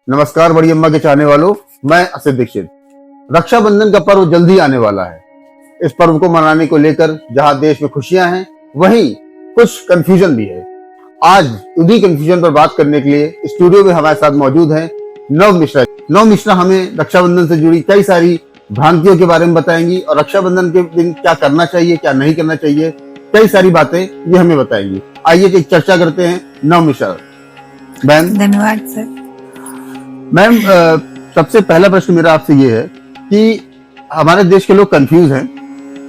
नमस्कार बड़ी अम्मा के चाहने वालों, मैं असित दीक्षित। रक्षाबंधन का पर्व जल्दी आने वाला है। इस पर्व को मनाने को लेकर जहां देश में खुशियां हैं, वहीं कुछ कंफ्यूजन भी है। आज उन्हीं कंफ्यूजन पर बात करने के लिए स्टूडियो में हमारे साथ मौजूद हैं नव मिश्रा। नव मिश्रा हमें रक्षाबंधन से जुड़ी कई सारी भ्रांतियों के बारे में बताएंगी और रक्षाबंधन के दिन क्या करना चाहिए, क्या नहीं करना चाहिए, कई सारी बातें ये हमें बताएंगी। आइए एक चर्चा करते हैं। नव मिश्रा मैम। धन्यवाद सर। मैम, सबसे पहला प्रश्न मेरा आपसे ये है कि हमारे देश के लोग कंफ्यूज हैं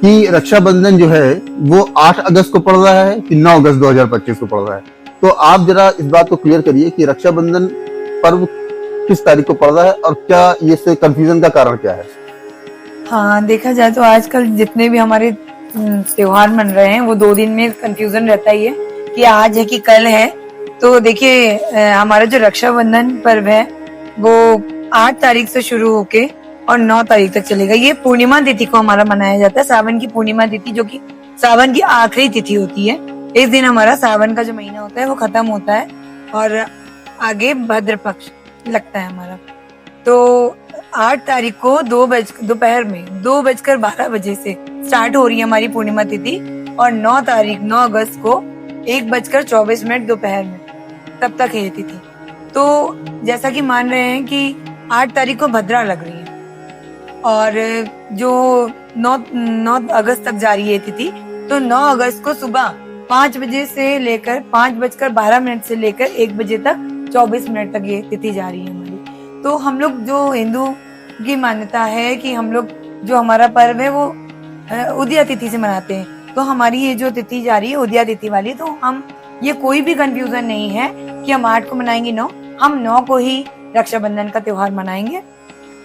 कि रक्षाबंधन जो है वो 8 अगस्त को पड़ रहा है कि 9 अगस्त 2025 को पड़ रहा है। तो आप जरा इस बात को क्लियर करिए कि रक्षाबंधन पर्व किस तारीख को पड़ रहा है और क्या ये से कंफ्यूजन का कारण क्या है? हाँ, देखा जाए तो आजकल जितने भी हमारे त्योहार मन रहे हैं वो 2 दिन में कंफ्यूजन रहता ही है कि आज है कि कल है। तो देखिए, हमारा जो रक्षाबंधन पर्व है वो 8 तारीख से शुरू होके और 9 तारीख तक चलेगा। ये पूर्णिमा तिथि को हमारा मनाया जाता है, सावन की पूर्णिमा तिथि, जो कि सावन की आखिरी तिथि होती है। इस दिन हमारा सावन का जो महीना होता है वो खत्म होता है और आगे भाद्र पक्ष लगता है हमारा। तो 8 तारीख को दोपहर में 2:12 से स्टार्ट हो रही है हमारी पूर्णिमा तिथि और 9 तारीख 9 अगस्त को 1:24 दोपहर में तब तक है ये तिथि। तो जैसा कि मान रहे हैं कि 8 तारीख को भद्रा लग रही है और जो 9 अगस्त तक जा रही है तिथि, तो 9 अगस्त को सुबह 5 बजे से लेकर 5:12 से लेकर 1 बजे तक 24 मिनट तक ये तिथि जा रही है हमारी। तो हम लोग जो हिंदू की मान्यता है कि हम लोग जो हमारा पर्व है वो उदया तिथि से मनाते हैं। तो हमारी ये जो तिथि जा रही है उदया तिथि वाली, तो हम ये कोई भी कंफ्यूजन नहीं है कि हम 8 को मनाएंगे 9, हम 9 को ही रक्षाबंधन का त्योहार मनाएंगे।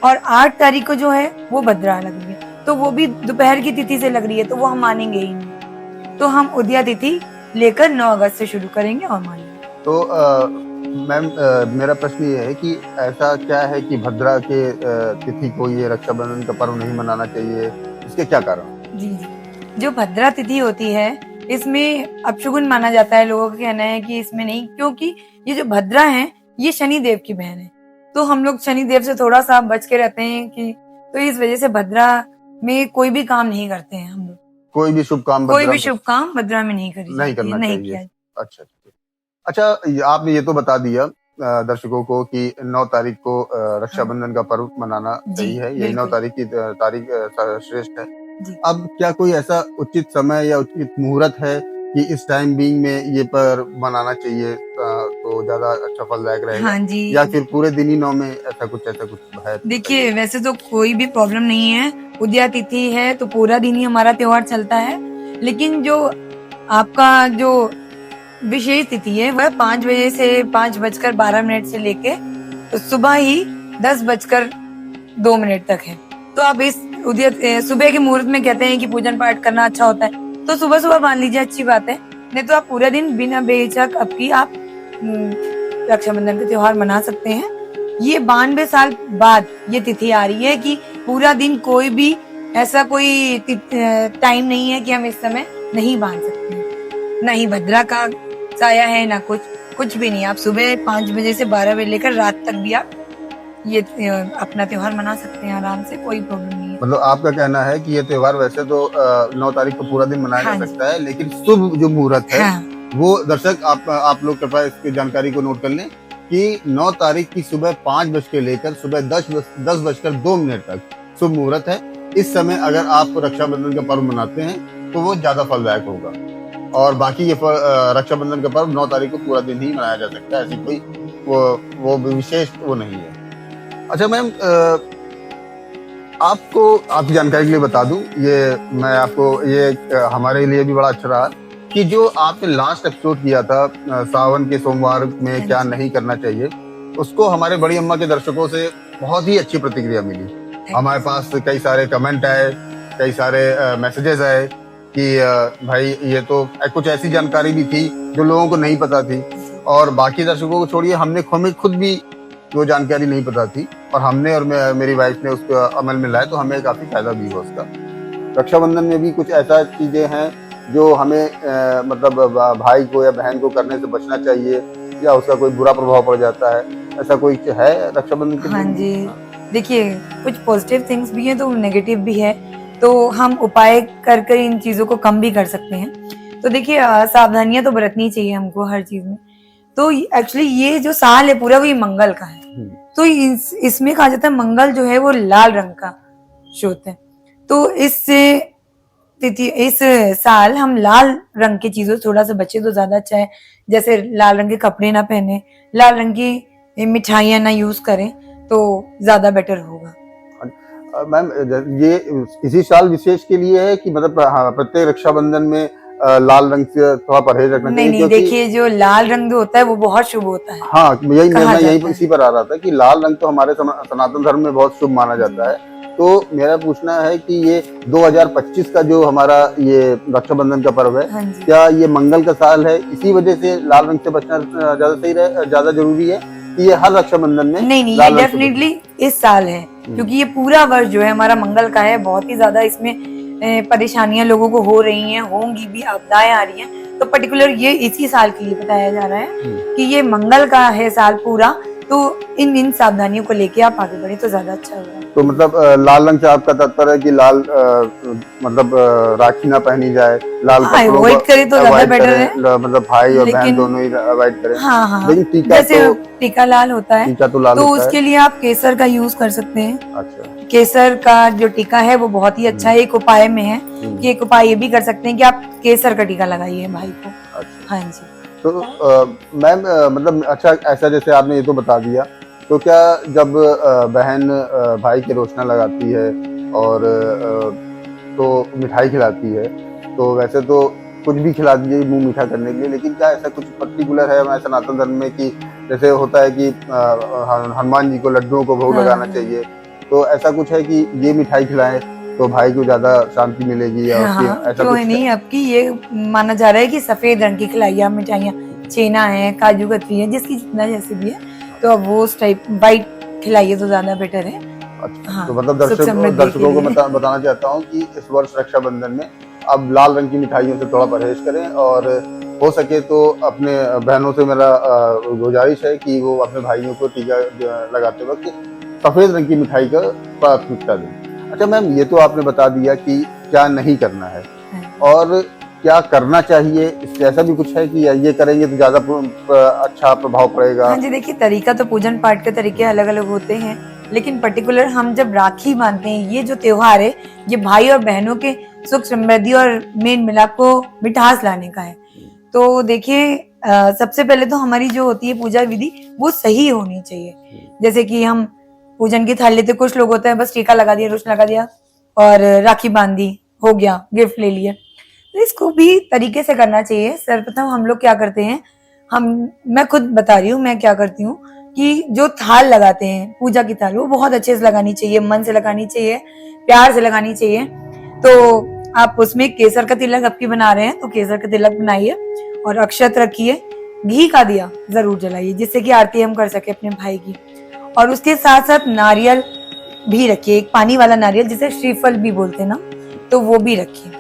और 8 तारीख को जो है वो भद्रा लग रही है, तो वो भी दोपहर की तिथि से लग रही है, तो वो हम मानेंगे ही नहीं। तो हम उदया तिथि लेकर 9 अगस्त से शुरू करेंगे और मानेंगे। तो मैम, मेरा प्रश्न ये है कि ऐसा क्या है कि भद्रा के तिथि को ये रक्षाबंधन का पर्व नहीं मनाना चाहिए, इसके क्या कारण? जी, जो भद्रा तिथि होती है इसमें अपशगुन माना जाता है। लोगों का कहना है कि इसमें नहीं, क्योंकि ये जो भद्रा है ये शनि देव की बहन है। तो हम लोग शनि देव से थोड़ा सा बच के रहते हैं कि, तो इस वजह से भद्रा में कोई भी काम नहीं करते हैं हम लोग। कोई भी शुभ काम भद्रा में नहीं करना चाहिए। अच्छा, आपने ये तो बता दिया दर्शकों को कि 9 तारीख को रक्षाबंधन का पर्व मनाना सही है, यही 9 तारीख की तारीख श्रेष्ठ है। अब क्या कोई ऐसा उचित समय या उचित मुहूर्त है कि इस टाइम बीइंग में ये पर मनाना चाहिए तो ज्यादा अच्छा फलदायक रहेगा? हाँ जी। या फिर पूरे दिन ही 9 में ऐसा कुछ है? देखिए, वैसे तो कोई भी प्रॉब्लम नहीं है। उदया तिथि है तो पूरा दिन ही हमारा त्योहार चलता है, लेकिन जो आपका जो विशेष तिथि है वह 5 बजे से 5:12 से लेके तो सुबह ही 10:02 तक है। तो आप इस सुबह के मुहूर्त में कहते हैं कि पूजन पाठ करना अच्छा होता है, तो सुबह सुबह मान लीजिए, अच्छी बात है। नहीं तो आप पूरा दिन बिना बेहिचक आप रक्षाबंधन का त्योहार मना सकते हैं। ये 92 साल बाद ये तिथि आ रही है कि पूरा दिन कोई भी ऐसा कोई टाइम नहीं है कि हम इस समय नहीं बांध सकते हैं। ना ही भद्रा का साया है, ना कुछ भी नहीं। आप सुबह 5 बजे से 12 बजे लेकर रात तक भी आप ये अपना त्योहार मना सकते हैं आराम से, कोई प्रॉब्लम नहीं है। मतलब आपका कहना है कि ये त्योहार वैसे तो 9 तारीख को पूरा दिन मनाया जा सकता है, लेकिन शुभ जो मुहूर्त है वो दर्शक आप लोग कृपया इसकी जानकारी को नोट कर लें कि 9 तारीख की सुबह 5 बज के लेकर सुबह 10:02 तक शुभ मुहूर्त है। इस समय अगर आप रक्षाबंधन का पर्व मनाते हैं तो वो ज्यादा फलदायक होगा, और बाकी ये रक्षाबंधन का पर्व 9 तारीख को पूरा दिन ही मनाया जा सकता है। ऐसी कोई वो विशेष वो नहीं है। अच्छा मैम, आपकी जानकारी के लिए बता दूं, ये मैं आपको ये हमारे लिए भी बड़ा अच्छा रहा कि जो आपने लास्ट एपिसोड किया था सावन के सोमवार में क्या नहीं करना चाहिए, उसको हमारे बड़ी अम्मा के दर्शकों से बहुत ही अच्छी प्रतिक्रिया मिली। हमारे पास कई सारे कमेंट आए, कई सारे मैसेजेस आए कि भाई ये तो कुछ ऐसी जानकारी भी थी जो लोगों को नहीं पता थी, और बाकी दर्शकों को छोड़िए, हमें खुद भी वो जानकारी नहीं पता थी और हमने और मेरी वाइफ ने उसको अमल में लाया, तो हमें काफी फायदा भी हुआ उसका। रक्षाबंधन में भी कुछ ऐसा चीजें हैं जो हमें मतलब भाई को या बहन को करने से बचना चाहिए, या उसका कोई बुरा प्रभाव पड़ जाता है, ऐसा कोई है रक्षाबंधन के हाँ दिन? जी, देखिए कुछ पॉजिटिव थिंग्स भी हैं तो नेगेटिव भी है, तो हम उपाय कर कर इन चीजों को कम भी कर सकते हैं। तो देखिए सावधानियां तो बरतनी चाहिए हमको हर चीज में। तो एक्चुअली ये जो साल है पूरा वो ये मंगल का है, तो इसमें कहा जाता है मंगल जो है वो लाल रंग का शोध है। तो इस साल हम लाल रंग की चीजों से थोड़ा सा बचे तो ज्यादा अच्छा है। जैसे लाल रंग के कपड़े ना पहने, लाल रंग की मिठाइयां ना यूज करें तो ज्यादा बेटर होगा। मैम ये इसी साल विशेष के लिए है कि मतलब हाँ, प्रत्येक रक्षाबंधन में लाल रंग से थोड़ा परहेज रखना नहीं चाहिए? नहीं, क्योंकि देखिए जो लाल रंग जो होता है वो बहुत शुभ होता है, हाँ, यही कहा मैं यही जाता इसी है। पर आ रहा था कि लाल रंग तो हमारे सनातन धर्म में बहुत शुभ माना जाता है। तो मेरा पूछना है कि ये 2025 का जो हमारा ये रक्षाबंधन का पर्व है, हाँ जी, क्या ये मंगल का साल है, इसी वजह से लाल रंग से बचना ज्यादा जरूरी है कि ये हर रक्षाबंधन में नहीं नहीं, ये लाल रंग से बचना? डेफिनेटली इस साल है, क्योंकि ये पूरा वर्ष जो है हमारा मंगल का है। बहुत ही ज्यादा इसमें परेशानियां लोगों को हो रही हैं, होंगी भी, आपदाएं आ रही हैं, तो पर्टिकुलर ये इसी साल के लिए बताया जा रहा है कि ये मंगल का है साल पूरा। तो इन सावधानियों को लेके आप आगे बढ़े तो ज्यादा अच्छा होगा। तो मतलब लाल रंग से आपका तात्पर्य है कि लाल मतलब राखी ना पहनी जाए, लाल हाँ, कपड़ों अवॉइड को करे तो ज्यादा अवॉइड बेटर करें, है। मतलब भाई और बहन लेकिन दोनों ही अवॉइड करें। हाँ हाँ, लेकिन जैसे टीका लाल होता है टीका तो लाल तो होता है। उसके लिए आप केसर का यूज कर सकते हैं। अच्छा। केसर का जो टीका है वो बहुत ही अच्छा है, एक उपाय में है कि एक उपाय ये भी कर सकते हैं कि आप केसर का टीका लगाइए भाई को। अच्छा। हाँ जी। तो मैम मतलब अच्छा, ऐसा जैसे आपने ये तो बता दिया, तो क्या जब बहन भाई के रोशना लगाती है और तो मिठाई खिलाती है, तो वैसे तो कुछ भी खिला दीजिए मुंह मीठा करने के लिए, लेकिन क्या ऐसा कुछ पर्टिकुलर है हमारे सनातन धर्म में कि जैसे होता है कि हनुमान जी को लड्डुओं को भोग लगाना चाहिए, तो ऐसा कुछ है कि ये मिठाई खिलाएं तो भाई को ज्यादा शांति मिलेगी या उसकी हाँ, ऐसा क्यों कुछ है? नहीं, आपकी ये माना जा रहा है कि सफेद रंग की खिलाइए आप मिठाइयाँ, छेना है, काजू कतली है, जिसकी जितना जैसे भी है, तो अब वो उस टाइप वाइट खिलाइए तो ज्यादा बेटर है। अच्छा, हाँ, तो मतलब सुख समृद्धि के दर्शकों को लिए। बताना चाहता हूँ कि इस वर्ष रक्षाबंधन में अब लाल रंग की मिठाइयों से थोड़ा परहेज करें, और हो सके तो अपने बहनों से मेरा गुजारिश है कि वो अपने भाइयों को टीका लगाते वक्त सफेद रंग की मिठाई का प्राथमिकता दें। अच्छा मैम, ये तो आपने बता दिया कि क्या नहीं करना है, और क्या करना चाहिए, इससे ऐसा भी कुछ है कि ये करेंगे तो ज्यादा अच्छा प्रभाव पड़ेगा? हाँ जी, देखिए तरीका तो पूजन पाठ के तरीके अलग अलग होते हैं, लेकिन पर्टिकुलर हम जब राखी बांधते हैं, ये जो त्योहार है ये भाई और बहनों के सुख समृद्धि और मेल मिलाप को मिठास लाने का है। तो देखिए सबसे पहले तो हमारी जो होती है पूजा विधि वो सही होनी चाहिए। जैसे कि हम पूजन की थाली लेते, कुछ लोग होते हैं बस टीका लगा दिया, रोशन लगा दिया और राखी बांध दी, हो गया, गिफ्ट ले लिया। तो इसको भी तरीके से करना चाहिए। सर्वप्रथम हम लोग क्या करते हैं, मैं खुद बता रही हूँ मैं क्या करती हूँ कि जो थाल लगाते हैं पूजा की थाल, वो बहुत अच्छे से लगानी चाहिए, मन से लगानी चाहिए, प्यार से लगानी चाहिए। तो आप उसमें केसर का तिलक आपकी बना रहे हैं तो केसर का तिलक बनाइए और अक्षत रखिए, घी का दिया जरूर जलाइए जिससे कि आरती हम कर सके अपने भाई की। और उसके साथ साथ नारियल भी रखिए, एक पानी वाला नारियल जिसे श्रीफल भी बोलते हैं ना, तो वो भी रखिए।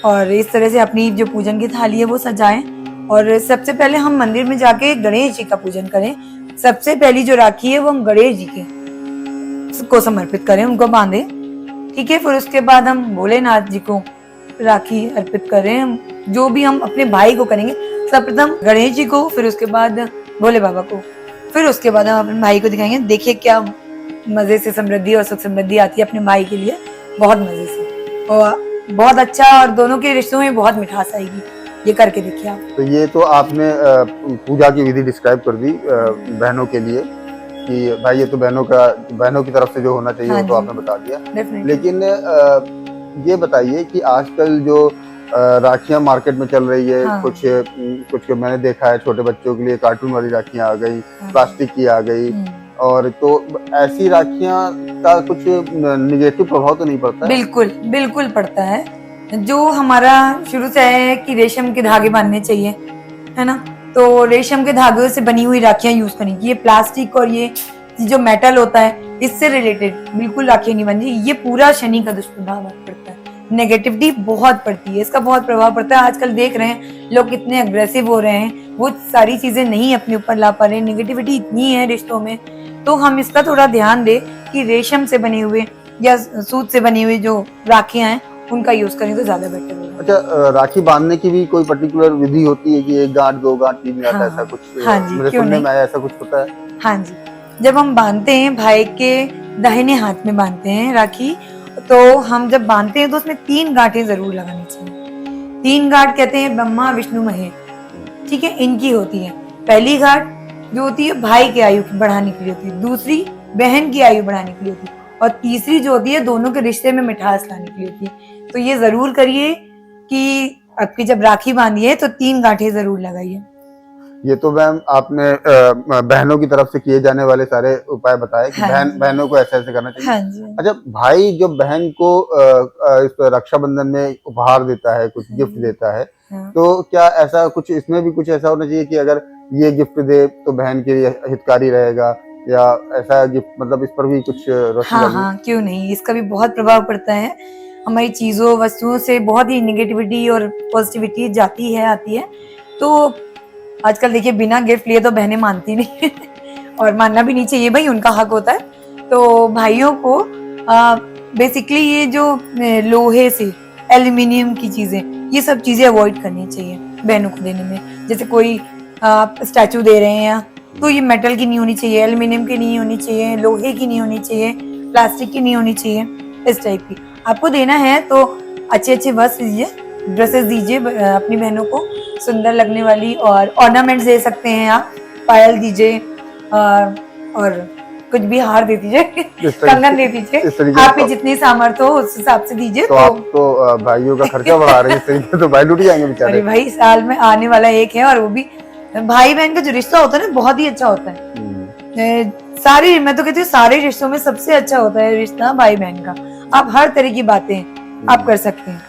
और इस तरह से अपनी जो पूजन की थाली है वो सजाएं। और सबसे पहले हम मंदिर में जाके गणेश जी का पूजन करें। सबसे पहली जो राखी है वो हम गणेश जी के को समर्पित करें, उनको बांधे, ठीक है। फिर उसके बाद हम भोलेनाथ जी को राखी अर्पित करें। जो भी हम अपने भाई को करेंगे, सर्वप्रथम गणेश जी को, फिर उसके बाद भोले बाबा को, फिर उसके बाद हम अपने भाई को दिखाएंगे। देखिए क्या मजे से समृद्धि और सुख समृद्धि आती है अपने भाई के लिए, बहुत मजे से, और बहुत अच्छा, और दोनों के रिश्तों में बहुत मिठास आएगी। ये करके देखिए आप। तो ये तो आपने पूजा की विधि डिस्क्राइब कर दी बहनों के लिए कि भाई ये तो बहनों की तरफ से जो होना चाहिए, हाँ वो तो जी, आपने बता दिया। डेफिनेटली। लेकिन ये बताइए कि आजकल जो राखियां मार्केट में चल रही है, हाँ, कुछ मैंने देखा है, छोटे बच्चों के लिए कार्टून वाली राखियां आ गई, हाँ, प्लास्टिक की आ गई, और तो ऐसी राखियां का कुछ निगेटिव प्रभाव तो नहीं पड़ता है? बिल्कुल बिल्कुल पड़ता है। जो हमारा शुरू से है कि रेशम के धागे बांधने चाहिए, है ना, तो रेशम के धागों से बनी हुई राखियां यूज करनी। ये प्लास्टिक और ये जो मेटल होता है इससे रिलेटेड बिल्कुल राखियां नहीं बनती। ये पूरा शनि का दुष्प्रभाव पड़ता है। नेगेटिविटी बहुत पड़ती है, इसका बहुत प्रभाव पड़ता है। आजकल देख रहे हैं लोग कितने अग्रेसिव हो रहे हैं, वो सारी चीजें नहीं अपने ऊपर ला पा रहे हैं, नेगेटिविटी इतनी है रिश्तों में। तो हम इसका थोड़ा ध्यान दें कि रेशम से बने हुए या सूत से बनी हुई जो राखियां हैं उनका यूज करें तो ज्यादा बेटर होगा। अच्छा, राखी बांधने की भी कोई पर्टिकुलर विधि होती है कि 1 गांठ 2 गांठ 3 गांठ हाँ, ऐसा कुछ? हाँ जी, मेरे क्यों सुनने नहीं? में आया ऐसा कुछ होता है। हाँ जी, जब हम बांधते हैं भाई के दाहिने हाथ में बांधते हैं राखी, तो हम जब बांधते हैं तो उसमें 3 गांठें जरूर लगानी चाहिए। 3 गांठ कहते हैं ब्रह्मा विष्णु महेश, ठीक है, इनकी होती है। पहली गांठ जो होती है भाई की आयु बढ़ाने के लिए होती है, दूसरी बहन की आयु बढ़ाने के लिए होती है, और तीसरी जो होती है दोनों के रिश्ते में मिठास लाने के लिए होती है। तो ये जरूर करिए कि आपकी जब राखी बांधिए तो 3 गांठें जरूर लगाइए। ये तो मैम आपने बहनों की तरफ से किए जाने वाले सारे उपाय बताए कि हाँ बहनों को ऐसे ऐसे करना चाहिए। हाँ जी। अच्छा, भाई जो बहन को इस रक्षाबंधन में उपहार देता है, कुछ गिफ्ट देता है, हाँ। तो क्या ऐसा कुछ इसमें भी कुछ ऐसा होना चाहिए कि अगर ये गिफ्ट दे तो बहन के लिए हितकारी रहेगा, या ऐसा गिफ्ट, मतलब इस पर भी कुछ रोशनी हाँ डालिए। हाँ, क्यों नहीं, इसका भी बहुत प्रभाव पड़ता है। हमारी चीजों वस्तुओं से बहुत ही निगेटिविटी और पॉजिटिविटी जाती है, आती है। तो आजकल देखिए बिना गिफ्ट लिए तो बहनें मानती नहीं और मानना भी नहीं चाहिए, भाई उनका हक होता है। तो भाइयों को बेसिकली ये जो लोहे से, एल्यूमिनियम की चीजें, ये सब चीजें अवॉइड करनी चाहिए बहनों को देने में। जैसे कोई स्टैचू दे रहे हैं तो ये मेटल की नहीं होनी चाहिए, एल्यूमिनियम की नहीं होनी चाहिए, लोहे की नहीं होनी चाहिए, प्लास्टिक की नहीं होनी चाहिए, इस टाइप की। आपको देना है तो अच्छे अच्छे वस्त्र दीजिए, ड्रेसेस दीजिए अपनी बहनों को, सुंदर लगने वाली, और ऑर्नामेंट्स दे सकते हैं आप, पायल दीजिए और कुछ भी हार दे दीजिए, कंगन दे दीजिए, आप पे जितनी सामर्थ्य हो उस हिसाब से दीजिए। तो आप तो भाइयों का खर्चा बढ़ा रहे हैं, इस तरीके तो भाई लूट जाएंगे बेचारे। अरे भाई, साल में आने वाला एक है, और वो भी भाई बहन का जो रिश्ता होता है ना बहुत ही अच्छा होता है। सारे, मैं तो कहती हूँ सारे रिश्तों में सबसे अच्छा होता है रिश्ता भाई बहन का। आप हर तरह की बातें आप कर सकते हैं,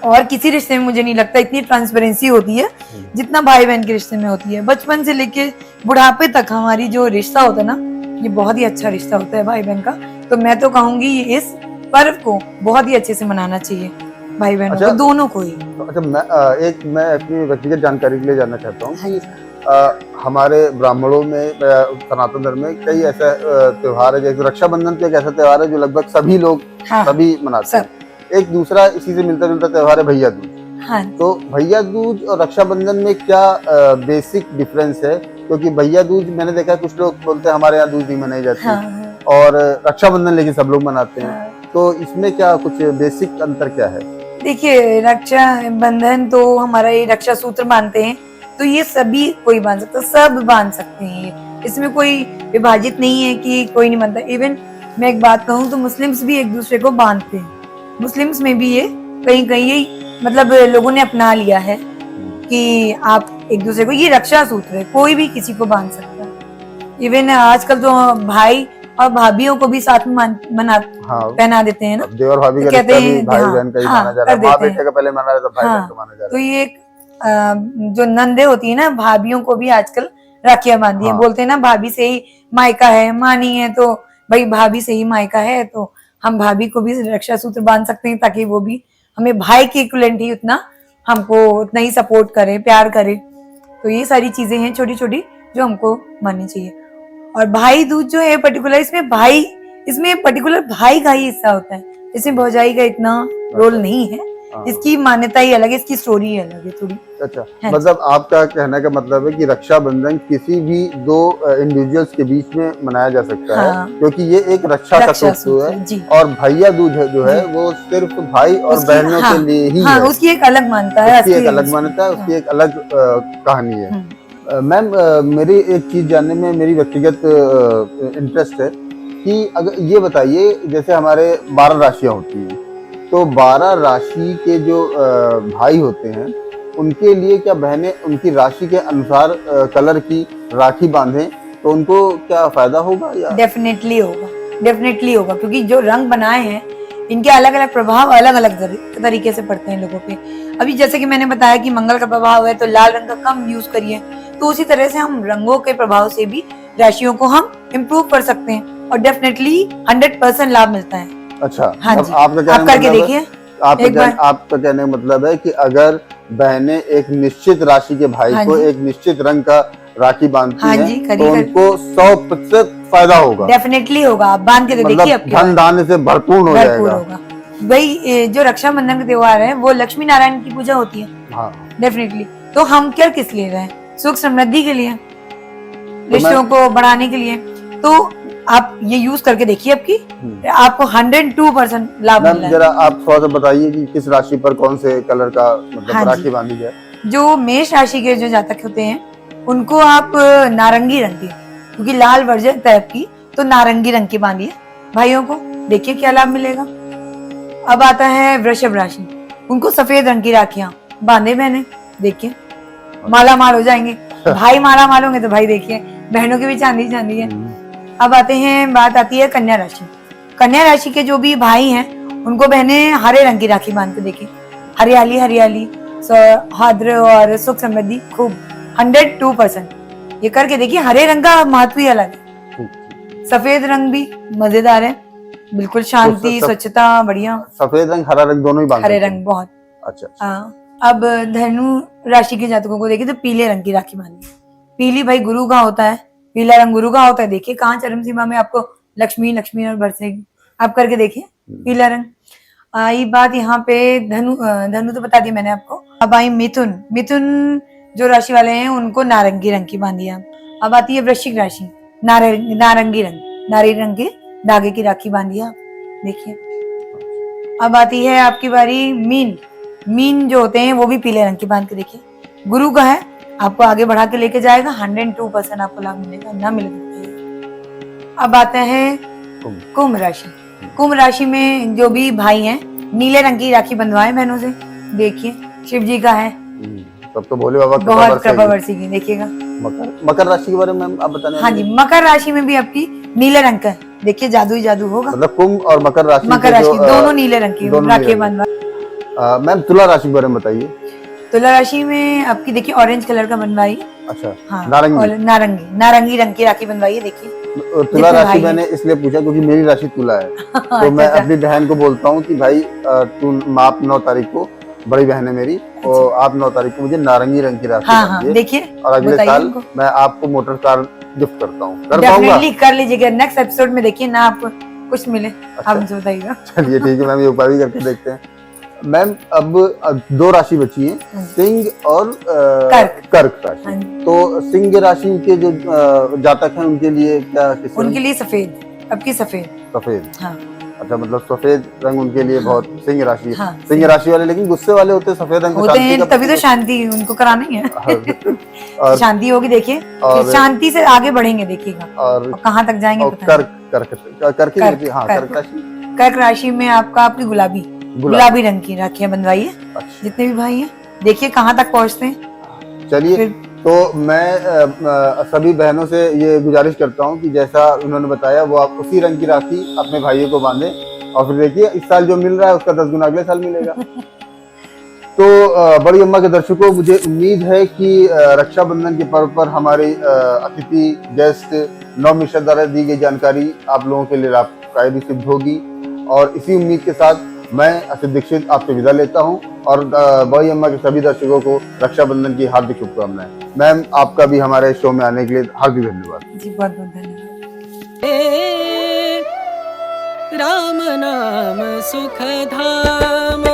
और किसी रिश्ते में मुझे नहीं लगता इतनी ट्रांसपेरेंसी होती है जितना भाई बहन के रिश्ते में होती है। बचपन से लेके बुढ़ापे तक हमारी जो रिश्ता होता है ना, ये बहुत ही अच्छा रिश्ता होता है भाई बहन का। तो मैं तो कहूंगी इस पर्व को बहुत ही अच्छे से मनाना चाहिए भाई बहनों को, दोनों को ही। अच्छा, मैं अपनी व्यक्तिगत जानकारी के लिए जानना चाहता हूँ कि हमारे ब्राह्मणों में, सनातन धर्म में कई ऐसा त्योहार है, जैसे रक्षाबंधन तो एक ऐसा त्योहार है जो लगभग सभी लोग सभी मनाते हैं। एक दूसरा इसी से मिलता जुलता त्योहार है भैया दूज। हाँ। तो भैया दूज और रक्षाबंधन में क्या बेसिक डिफरेंस है? क्योंकि भैया दूज मैंने देखा है कुछ लोग बोलते हैं हमारे यहाँ दूज नहीं मनाई जाती, हाँ। और रक्षाबंधन लेकिन सब लोग मनाते हैं। तो इसमें क्या कुछ बेसिक अंतर क्या है? देखिए, रक्षा बंधन तो हमारा ये रक्षा सूत्र बांधते हैं, तो ये सभी कोई बांध सकता है, सब बांध सकते हैं। इसमें कोई विभाजित नहीं है कि कोई नहीं बांधता। इवन मैं एक बात कहूँ तो मुस्लिम्स भी एक दूसरे को बांधते हैं। मुस्लिम्स में भी ये कहीं कहीं मतलब लोगों ने अपना लिया है कि आप एक दूसरे को, ये रक्षा सूत्र है, कोई भी किसी को बांध सकता है। इवन आजकल तो भाई और भाभीियों को भी साथ में पहना देते हैं ना, देवर भाभी का रिश्ता भी भाई बहन का ही माना जा रहा है, माँ बेटे का पहले माना जाता, भाई बहन का माना जा रहा है। तो ये जो नंदे होती है ना, भाभीियों को भी आजकल राखियां बांधी है। बोलते हैं ना भाभी से ही मायका है, माँ नहीं है तो भाई भाभी से ही मायका है, तो हम भाभी को भी रक्षा सूत्र बांध सकते हैं ताकि वो भी हमें भाई के इक्विवेलेंट ही हमको उतना ही सपोर्ट करे, प्यार करे। तो ये सारी चीजें हैं छोटी छोटी जो हमको माननी चाहिए। और भाई दूज जो है पर्टिकुलर, इसमें पर्टिकुलर भाई का ही हिस्सा होता है, इसमें भौजाई का इतना रोल नहीं है। इसकी मान्यता ही अलग है, इसकी स्टोरी ही अलग है थोड़ी। अच्छा, मतलब आपका कहने का मतलब है कि रक्षाबंधन किसी भी दो इंडिविजुअल्स के बीच में मनाया जा सकता है, क्योंकि ये एक रक्षा का सूत्र है। और भैया दूज जो है वो सिर्फ भाई और बहनों के लिए ही है। उसकी एक अलग मान्यता है, उसकी एक अलग मान्यता है, उसकी एक अलग कहानी है। मैम, मेरी एक चीज जानने में मेरी व्यक्तिगत इंटरेस्ट है कि अगर ये बताइए, जैसे हमारे 12 राशियां होती हैं, तो 12 राशि के जो भाई होते हैं उनके लिए क्या बहनें उनकी राशि के अनुसार कलर की राखी बांधें तो उनको क्या फायदा होगा? या डेफिनेटली होगा, क्योंकि जो रंग बनाए हैं इनके अलग अलग प्रभाव अलग अलग तरीके से पड़ते हैं लोगों पे। अभी जैसे कि मैंने बताया कि मंगल का प्रभाव है तो लाल रंग का कम यूज करिए, तो उसी तरह से हम रंगों के प्रभाव से भी राशियों को हम इम्प्रूव कर सकते हैं, और डेफिनेटली 100% लाभ मिलता है। अच्छा, हाँ जी, आप करके देखिए। एक बार आपका कहने का मतलब है कि अगर बहनें एक निश्चित राशि के भाई हाँ को जी। एक निश्चित रंग का राखी बांधती हाँ हैं, जी, तो करिए उनको 100% फायदा होगा, डेफिनेटली होगा। आप बांध के तो देखिए मतलब आपके धन धान्य से भरपूर हो भरपूर जाएगा। होगा। भाई जो रक्षाबंधन का त्योहार है वो लक्ष्मी नारायण की पूजा होती है हाँ, डेफिनेटली। तो हम क्या किस लिए रहे हैं? सुख समृद्धि के लिए, तो रिश्तों को बढ़ाने के लिए। तो आप ये यूज करके देखिए आपको 102% लाभ मिल मैम रहा है। जरा आप थोड़ा सा बताइए कि किस राशि पर कौन से कलर का मतलब हाँ राखी जी, बांधी जाए। जो मेष राशि के जो जातक होते हैं उनको आप नारंगी रंग की, क्योंकि लाल वर्जक टाइप की, तो नारंगी रंग की बांधिए भाइयों को, देखिए क्या लाभ मिलेगा। अब आता है वृषभ राशि, उनको सफेद रंग की राखियां बांधे बहने, देखिए माला माल हो जाएंगे। भाई माला माल होंगे तो भाई देखिए बहनों की भी चांदी चांदी है। अब आते हैं, बात आती है कन्या राशि। कन्या राशि के जो भी भाई हैं उनको बहने हरे रंग की राखी बांध के देखिए, हरियाली हरियाली, सौहार्द और सुख समृद्धि खूब 102%। ये करके देखिए, हरे रंग का महत्व ही अलग है। सफेद रंग भी मजेदार है, बिल्कुल शांति स्वच्छता बढ़िया। सफेद रंग हरा रंग दोनों ही बांध हरे सकते हैं? रंग बहुत अच्छा। हाँ। अब धनु राशि के जातकों को देखिए तो पीले रंग की राखी बांधिए। पीली भाई गुरु का होता है, पीला रंग गुरु का होता है। देखिए कहाँ चरम सीमा में आपको लक्ष्मी लक्ष्मी और बरसेगी। आप करके देखिए पीला रंग। आई बात यहाँ पे धनु तो बता दी मैंने आपको। अब आई मिथुन। मिथुन जो राशि वाले हैं उनको नारंगी रंग की बांधिए आप। अब आती है वृश्चिक राशि, नारंगी रंग, नारी रंग के धागे की राखी बांधिए आप, देखिए। अब आती है आपकी बारी मीन। मीन जो होते हैं वो भी पीले रंग की बांध के देखिए, गुरु का है, आपको आगे बढ़ा के लेके जाएगा। 102% आपको लाभ मिलेगा, ना मिलेगा। अब आते हैं कुंभ राशि। कुंभ राशि में जो भी भाई हैं कृपा रंग की राखी बंधवाएं बहनों से, देखिए शिव जी का है, तब तो भोले बाबा बहुत कृपा बरसेगी, देखिएगा। मकर राशि के बारे में आप बताने हाँ जी, मकर राशि में भी आपकी नीले रंग का है, देखिए जादू ही जादू होगा। मतलब कुंभ और मकर राशि दोनों नीले रंग की राखी बंधवा। मैम तुला राशि के बारे में बताइए। तुला राशि में आपकी देखिए ऑरेंज कलर का बनवाई। अच्छा। हाँ, नारंगी नारंगी रंग की राखी बनवाई है, देखिए। तुला राशि मैंने इसलिए पूछा क्योंकि मेरी राशि तुला है। तो मैं अपनी बहन को बोलता हूँ कि भाई आप 9 तारीख को, बड़ी बहन है मेरी, तो आप 9 तारीख को मुझे नारंगी रंग की राखी बांधिए, देखिए, और अगले साल मैं आपको मोटर कार गिफ्ट करता हूँ। कर लीजिएगा, नेक्स्ट एपिसोड में देखिए ना आपको कुछ मिले। अच्छा। आप मुझे बताइएगा। चलिए ठीक है मैम, ये उपाय भी करके देखते हैं। मैम अब 2 राशि बची है, सिंह और कर्क राशि। तो सिंह राशि के जो जातक हैं उनके लिए क्या? उनके लिए सफेद, आपकी सफेद। हाँ। अच्छा, मतलब सफेद रंग उनके लिए बहुत। सिंह राशि, सिंह राशि वाले लेकिन गुस्से वाले होते हैं, सफेद रंग होते हैं, तभी तो शांति उनको कराना ही है। और शांति होगी, देखिए शांति से आगे बढ़ेंगे, देखिएगा। और कहाँ तक जाएंगे कर्क राशि में आपकी गुलाबी रंग की राखियां बंधवाइए। अच्छा। जितने भी भाई हैं देखिए कहाँ तक पहुँचते हैं। चलिए, तो मैं सभी बहनों से ये गुजारिश करता हूँ कि जैसा उन्होंने बताया वो आप उसी रंग की राखी अपने भाइयों को बांधे, और फिर देखिए इस साल जो मिल रहा है उसका 10 गुना अगले साल मिलेगा। तो बड़ी अम्मा के दर्शकों, मुझे उम्मीद है कि रक्षाबंधन के पर्व पर हमारे अतिथि गेस्ट नवमिश्रा द्वारा दी गई जानकारी आप लोगों के लिए लाभकारी सिद्ध होगी। और इसी उम्मीद के साथ मैं असित दीक्षित आपसे विदा लेता हूं, और बड़ी अम्मा के सभी दर्शकों को रक्षाबंधन की हार्दिक शुभकामनाएं। मैम, आपका भी हमारे शो में आने के लिए हार्दिक धन्यवाद जी, बहुत बहुत धन्यवाद। राम नाम सुख धाम।